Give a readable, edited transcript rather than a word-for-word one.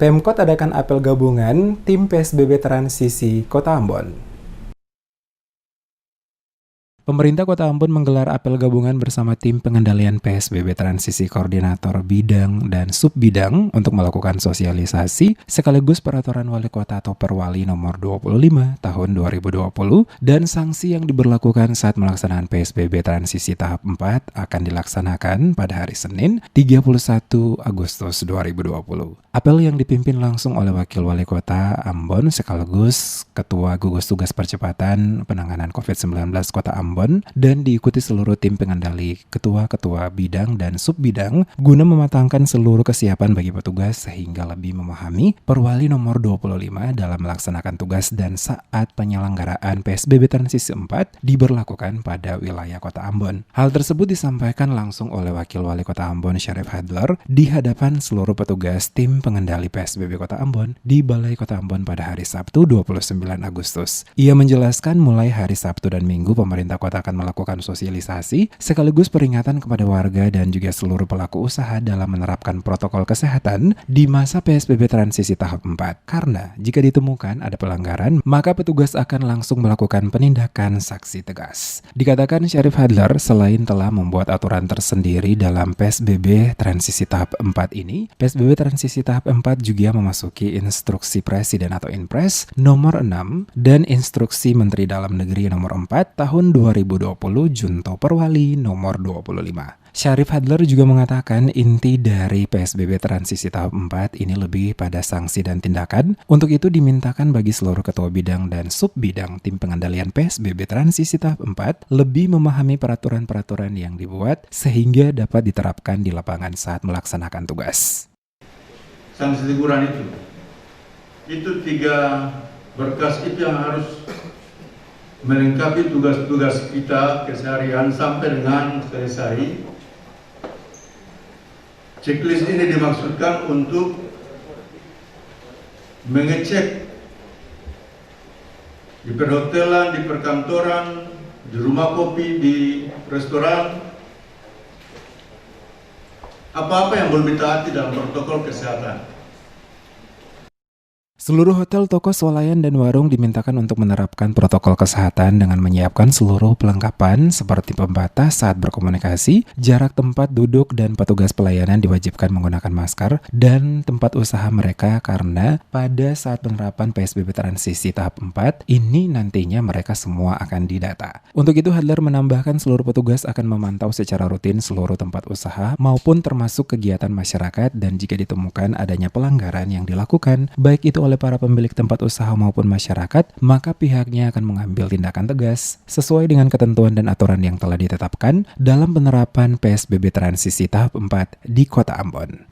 Pemkot adakan apel gabungan tim PSBB transisi Kota Ambon. Pemerintah Kota Ambon menggelar apel gabungan bersama tim pengendalian PSBB transisi koordinator bidang dan subbidang untuk melakukan sosialisasi sekaligus peraturan wali kota atau Perwali nomor 25 tahun 2020 dan sanksi yang diberlakukan saat melaksanaan PSBB transisi tahap 4 akan dilaksanakan pada hari Senin 31 Agustus 2020. Apel yang dipimpin langsung oleh Wakil Wali Kota Ambon sekaligus Ketua Gugus Tugas Percepatan Penanganan COVID-19 Kota Ambon dan diikuti seluruh tim pengendali, ketua-ketua bidang dan subbidang guna mematangkan seluruh kesiapan bagi petugas sehingga lebih memahami Perwali nomor 25 dalam melaksanakan tugas dan saat penyelenggaraan PSBB transisi 4 diberlakukan pada wilayah Kota Ambon. Hal tersebut disampaikan langsung oleh Wakil Wali Kota Ambon Syarif Hadler di hadapan seluruh petugas tim pengendali PSBB Kota Ambon di Balai Kota Ambon pada hari Sabtu 29 Agustus. Ia menjelaskan mulai hari Sabtu dan Minggu pemerintah kota akan melakukan sosialisasi sekaligus peringatan kepada warga dan juga seluruh pelaku usaha dalam menerapkan protokol kesehatan di masa PSBB transisi tahap 4. Karena jika ditemukan ada pelanggaran, maka petugas akan langsung melakukan penindakan sanksi tegas. Dikatakan Syarif Hadler selain telah membuat aturan tersendiri dalam PSBB transisi tahap 4 ini, PSBB transisi tahap 4 juga memasuki instruksi Presiden atau Inpres nomor 6 dan instruksi Menteri Dalam Negeri nomor 4 tahun 2020 Junto Perwali nomor 25. Syarif Hadler juga mengatakan inti dari PSBB transisi tahap 4 ini lebih pada sanksi dan tindakan. Untuk itu dimintakan bagi seluruh ketua bidang dan subbidang tim pengendalian PSBB transisi tahap 4 lebih memahami peraturan-peraturan yang dibuat sehingga dapat diterapkan di lapangan saat melaksanakan tugas. Sanksi teguran itu 3 berkas itu yang harus melengkapi tugas-tugas kita keseharian sampai dengan selesai. Checklist ini dimaksudkan untuk mengecek di perhotelan, di perkantoran, di rumah kopi, di restoran, apa-apa yang belum ditaati dalam protokol kesehatan. Seluruh hotel, toko, swalayan, dan warung dimintakan untuk menerapkan protokol kesehatan dengan menyiapkan seluruh perlengkapan seperti pembatas saat berkomunikasi, jarak tempat duduk, dan petugas pelayanan diwajibkan menggunakan masker dan tempat usaha mereka karena pada saat penerapan PSBB transisi tahap 4 ini nantinya mereka semua akan didata. Untuk itu Hadler menambahkan seluruh petugas akan memantau secara rutin seluruh tempat usaha maupun termasuk kegiatan masyarakat dan jika ditemukan adanya pelanggaran yang dilakukan baik itu oleh para pemilik tempat usaha maupun masyarakat, maka pihaknya akan mengambil tindakan tegas sesuai dengan ketentuan dan aturan yang telah ditetapkan dalam penerapan PSBB transisi tahap 4 di Kota Ambon.